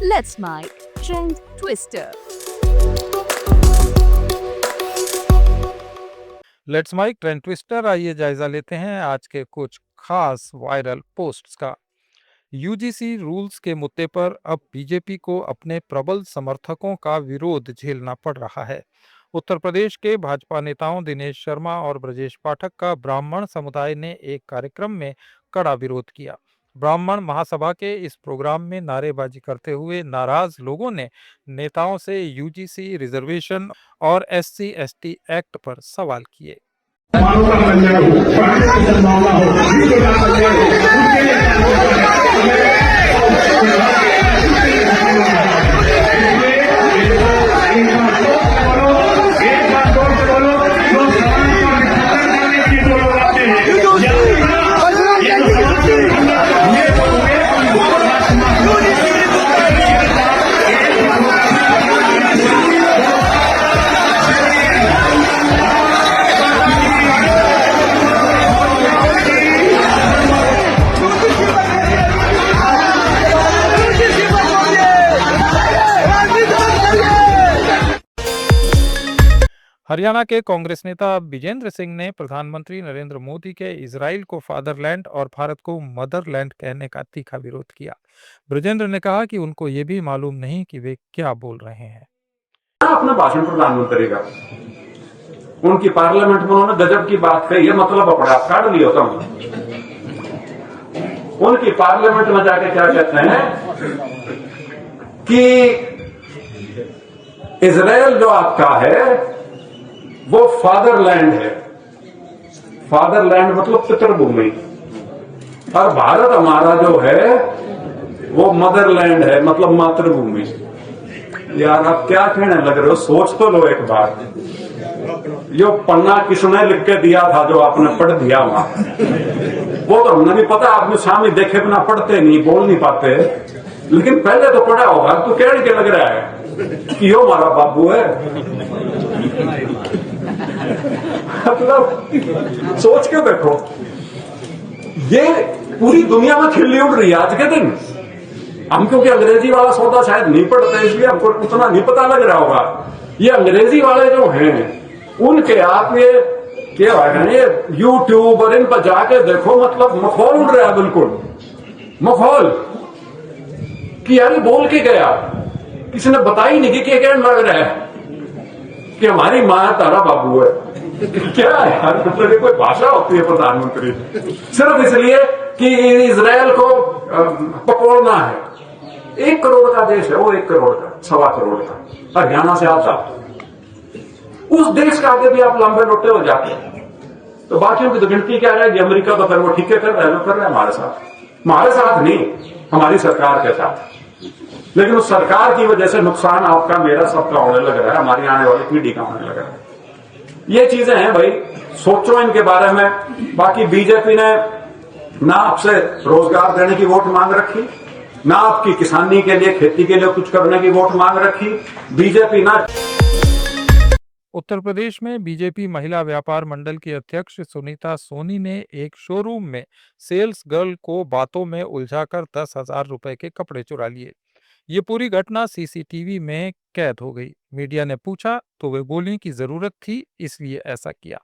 Let's My Trend Twister. Let's mic trend twister. आइए जायजा लेते हैं आज के कुछ खास वायरल पोस्ट्स का। यूजीसी रूल्स के मुद्दे पर अब बीजेपी को अपने प्रबल समर्थकों का विरोध झेलना पड़ रहा है। उत्तर प्रदेश के भाजपा नेताओं दिनेश शर्मा और ब्रजेश पाठक का ब्राह्मण समुदाय ने एक कार्यक्रम में कड़ा विरोध किया। ब्राह्मण महासभा के इस प्रोग्राम में नारेबाजी करते हुए नाराज लोगों ने नेताओं से यूजीसी रिजर्वेशन और एससी एसटी एक्ट पर सवाल किए। मानव का कल्याण हो, पढ़ाने की संभावना हो, युद्ध का कल्याण हो, उनके लिए एक बात जोर से बोलो, जो समाज को खत्म करने की जो लोग आते हैं, ये तो समाज के हरियाणा के कांग्रेस नेता विजेंद्र सिंह ने प्रधानमंत्री नरेंद्र मोदी के इजराइल को फादरलैंड और भारत को मदरलैंड कहने का तीखा विरोध किया। विजेंद्र ने कहा कि उनको ये भी मालूम नहीं कि वे क्या बोल रहे हैं। अपना भाषण प्रधानमंत्री का उनकी पार्लियामेंट में उन्होंने गजब की बात कही है, मतलब अपना आप काट लिया तुम। उनकी पार्लियामेंट में जाके क्या कहते हैं कि इजराइल जो आपका है वो फादरलैंड है। फादरलैंड मतलब पितृभूमि, और भारत हमारा जो है वो मदरलैंड है, मतलब मातृभूमि। यार आप क्या कहने लग रहे हो, सोच तो लो एक बार। यो पन्ना किसने लिख के दिया था जो आपने पढ़ दिया वहां, वो तो हमने भी पता। आपने सामने देखे बिना पढ़ते नहीं, बोल नहीं पाते, लेकिन पहले तो पढ़ा होगा। तो कहने के लग रहा है कि यो हमारा बाबू है। मतलब सोच के देखो, ये पूरी दुनिया में खिल्ली उड़ रही है आज के दिन। हम क्योंकि अंग्रेजी वाला सौदा शायद नहीं पढ़ते, इसलिए हमको उतना नहीं पता लग रहा होगा। ये अंग्रेजी वाले जो हैं उनके आप ये क्या है, ये यूट्यूब और इन पर जाके देखो, मतलब मखौल उड़ रहा है, बिल्कुल मखौल कि यार बोल के गया, किसी ने बता ही नहीं कि क्या कहने लग रहा है कि हमारी मां तारा बाबू है। क्या है यार, मतलब ये कोई भाषा होती है प्रधानमंत्री, सिर्फ इसलिए कि इजराइल को पकड़ना है। 1 करोड़ का देश है वो, 1 करोड़ का, 1.25 करोड़ का, हरियाणा से आप जाते उस देश का आगे भी आप लंबे लोटे हो जाते हैं। तो बाकियों की तो गिनती क्या रहेगी। अमेरिका तो फिर वो ठीक है कर रहे हैं हमारे साथ नहीं, हमारी सरकार के साथ। लेकिन उस सरकार की वजह से नुकसान आपका मेरा सबका होने लग रहा है, हमारी आने वाली पीढ़ी का होने लग रहा है। ये चीजें हैं भाई, सोचो इनके बारे में। बाकी बीजेपी ने ना आपसे रोजगार देने की वोट मांग रखी, ना आपकी किसानी के लिए, खेती के लिए कुछ करने की वोट मांग रखी। बीजेपी ना। उत्तर प्रदेश में बीजेपी महिला व्यापार मंडल की अध्यक्ष सुनीता सोनी ने एक शोरूम में सेल्स गर्ल को बातों में उलझाकर 10,000 रुपए के कपड़े चुरा लिए। ये पूरी घटना सीसीटीवी में कैद हो गई। मीडिया ने पूछा तो वे बोली कि जरूरत थी इसलिए ऐसा किया।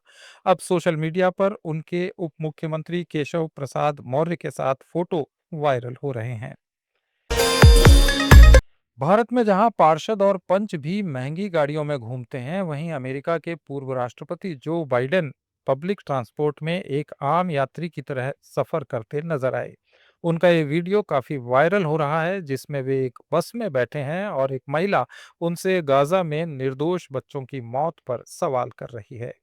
अब सोशल मीडिया पर उनके उप मुख्यमंत्री केशव प्रसाद मौर्य के साथ फोटो वायरल हो रहे हैं। भारत में जहां पार्षद और पंच भी महंगी गाड़ियों में घूमते हैं, वहीं अमेरिका के पूर्व राष्ट्रपति जो बाइडेन पब्लिक ट्रांसपोर्ट में एक आम यात्री की तरह सफर करते नजर आए। उनका ये वीडियो काफी वायरल हो रहा है, जिसमें वे एक बस में बैठे हैं और एक महिला उनसे गाजा में निर्दोष बच्चों की मौत पर सवाल कर रही है।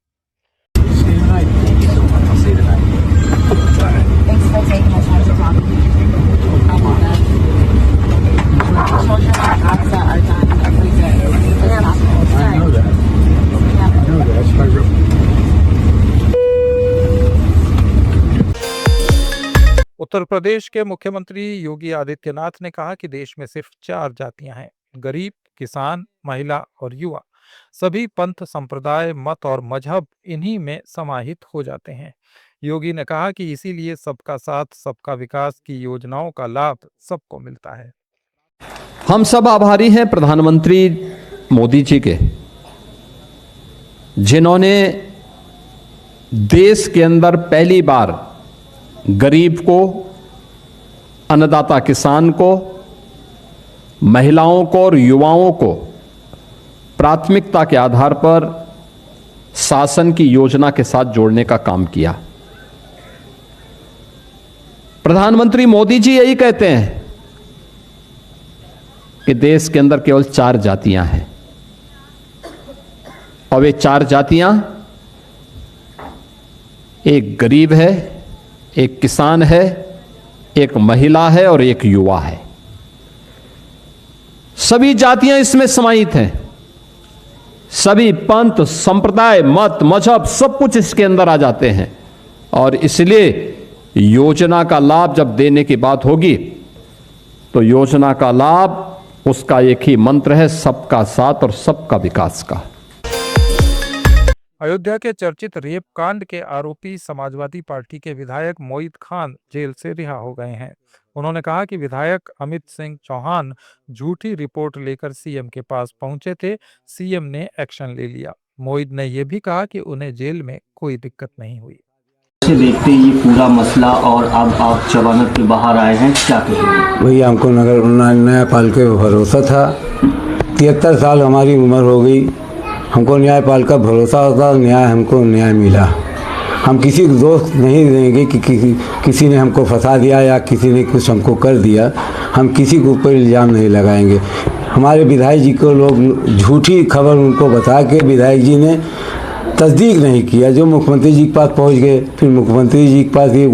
Thanks for taking the time to talk to me. I want that. Children like Alexa are dying every day. It's possible. I know that. Yeah. I know that. That's my real. Uttar Pradesh के मुख्यमंत्री योगी आदित्यनाथ ने कहा कि देश में सिर्फ 4 जातियां हैं: गरीब, किसान, महिला और युवा। सभी पंथ, संप्रदाय, मत और मजहब इन्हीं में समाहित हो जाते हैं। योगी ने कहा कि इसीलिए सबका साथ सबका विकास की योजनाओं का लाभ सबको मिलता है। हम सब आभारी हैं प्रधानमंत्री मोदी जी के, जिन्होंने देश के अंदर पहली बार गरीब को, अन्नदाता किसान को, महिलाओं को और युवाओं को प्राथमिकता के आधार पर शासन की योजना के साथ जोड़ने का काम किया। प्रधानमंत्री मोदी जी यही कहते हैं कि देश के अंदर केवल 4 जातियां हैं, और वे 4 जातियां, एक गरीब है, एक किसान है, एक महिला है और एक युवा है। सभी जातियां इसमें समाहित हैं। सभी पंथ, संप्रदाय, मत, मजहब सब कुछ इसके अंदर आ जाते हैं, और इसलिए योजना का लाभ जब देने की बात होगी तो योजना का लाभ, उसका एक ही मंत्र है, सबका साथ और सबका विकास का। अयोध्या के चर्चित रेप कांड के आरोपी समाजवादी पार्टी के विधायक मोहित खान जेल से रिहा हो गए हैं। उन्होंने कहा कि विधायक अमित सिंह चौहान झूठी रिपोर्ट लेकर सीएम के पास पहुंचे थे, सीएम ने एक्शन ले लिया। मोहित ने यह भी कहा कि उन्हें जेल में कोई दिक्कत नहीं हुई। देखते ये पूरा मसला और अब आप जमानत पे बाहर आए हैं, क्या कहेंगे? वही हमको न्यायपाल के भरोसा था। 73 साल हमारी उम्र हो गई, हमको न्यायपाल का भरोसा होता, हमको न्याय मिला। हम किसी को दोष नहीं देंगे कि किसी ने हमको फंसा दिया या किसी ने कुछ हमको कर दिया। हम किसी के ऊपर इल्ज़ाम नहीं लगाएंगे। हमारे विधायक जी को लोग झूठी खबर उनको बता के विधायक जी ने तस्दीक नहीं किया। जो मुख्यमंत्री जी के पास पहुंच गए, फिर मुख्यमंत्री जी के पास ये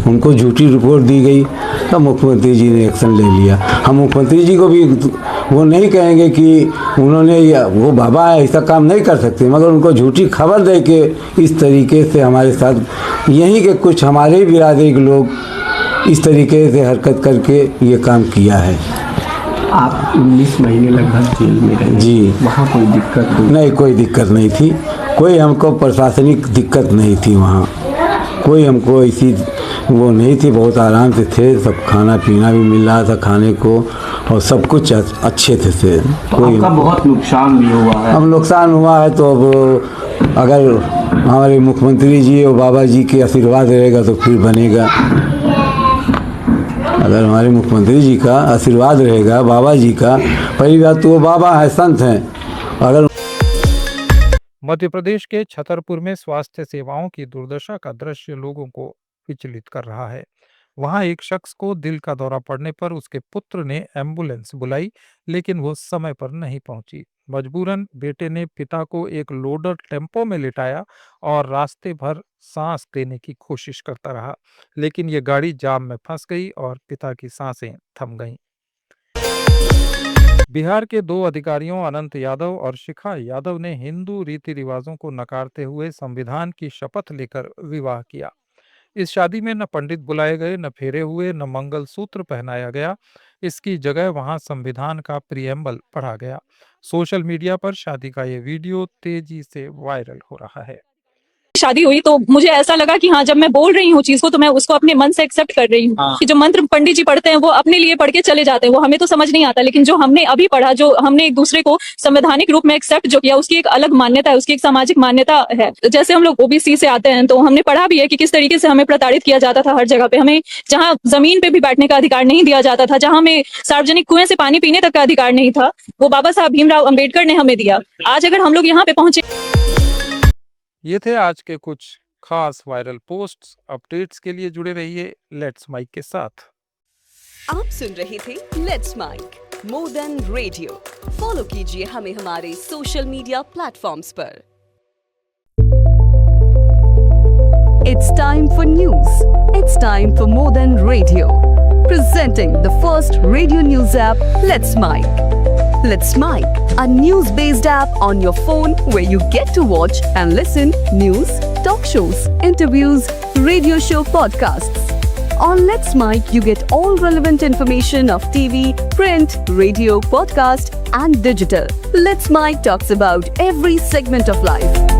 उनको झूठी रिपोर्ट दी गई, तब मुख्यमंत्री जी ने एक्शन ले लिया। हम मुख्यमंत्री जी को भी वो नहीं कहेंगे कि उन्होंने वो बाबा ऐसा काम नहीं कर सकते, मगर उनको झूठी खबर दे के इस तरीके से हमारे साथ, यहीं के कुछ हमारे ही बिरादरी के लोग इस तरीके से हरकत करके ये काम किया है। आप 19 महीने लगभग जेल में रहे जी। वहाँ कोई दिक्कत नहीं, कोई दिक्कत नहीं थी। कोई हमको प्रशासनिक दिक्कत नहीं थी वहाँ, कोई हमको ऐसी वो नहीं थी। बहुत आराम से थे, सब खाना पीना भी मिल रहा था खाने को, और सब कुछ अच्छे थे से। कोई आपका बहुत नुकसान भी हुआ है? अब नुकसान हुआ है तो अब अगर हमारे मुख्यमंत्री जी और बाबा जी के आशीर्वाद रहेगा तो फिर बनेगा। अगर हमारे मुख्यमंत्री जी का आशीर्वाद रहेगा, बाबा जी का, पहली बात तो वो बाबा है, संत हैं। अगर मध्य प्रदेश के छतरपुर में स्वास्थ्य सेवाओं की दुर्दशा का दृश्य लोगों को विचलित कर रहा है। वहां एक शख्स को दिल का दौरा पड़ने पर उसके पुत्र ने एम्बुलेंस बुलाई, लेकिन वो समय पर नहीं पहुंची। मजबूरन बेटे ने पिता को एक लोडर टेम्पो में लिटाया और रास्ते भर सांस लेने की कोशिश करता रहा, लेकिन ये गाड़ी जाम में फंस गई और पिता की सांसें थम गईं। बिहार के 2 अधिकारियों अनंत यादव और शिखा यादव ने हिंदू रीति रिवाजों को नकारते हुए संविधान की शपथ लेकर विवाह किया। इस शादी में न पंडित बुलाए गए, न फेरे हुए, न मंगलसूत्र पहनाया गया। इसकी जगह वहां संविधान का प्रीएम्बल पढ़ा गया। सोशल मीडिया पर शादी का ये वीडियो तेजी से वायरल हो रहा है। शादी हुई तो मुझे ऐसा लगा कि हाँ, जब मैं बोल रही हूँ चीज को तो मैं उसको अपने मन से एक्सेप्ट कर रही हूँ। कि जो मंत्र पंडित जी पढ़ते हैं वो अपने लिए पढ़ के चले जाते हैं, वो हमें तो समझ नहीं आता, लेकिन जो हमने अभी पढ़ा, जो हमने एक दूसरे को संवैधानिक रूप में एक्सेप्ट जो किया, उसकी एक अलग मान्यता है, उसकी एक सामाजिक मान्यता है। जैसे हम लोग ओबीसी से आते हैं तो हमने पढ़ा भी है कि किस तरीके से हमें प्रताड़ित किया जाता था हर जगह पे। हमें जहाँ जमीन पे भी बैठने का अधिकार नहीं दिया जाता था, जहाँ हमें सार्वजनिक कुएं से पानी पीने तक का अधिकार नहीं था, वो बाबा साहब भीमराव अंबेडकर ने हमें दिया। आज अगर हम लोग यहाँ पे पहुंचे। ये थे आज के कुछ खास वायरल पोस्ट्स। अपडेट्स के लिए जुड़े रहिए लेट्स माइक के साथ। आप सुन रहे थे let's mic more than radio. Follow कीजिए हमें हमारे सोशल मीडिया प्लेटफॉर्म्स पर। It's time for news. It's time for more than radio. Presenting the first radio news app, Let's Mic. Let's Mic, a news-based app on your phone where you get to watch and listen news, talk shows, interviews, radio show podcasts. On Let's Mic, you get all relevant information of TV, print, radio, podcast, and digital. Let's Mic talks about every segment of life.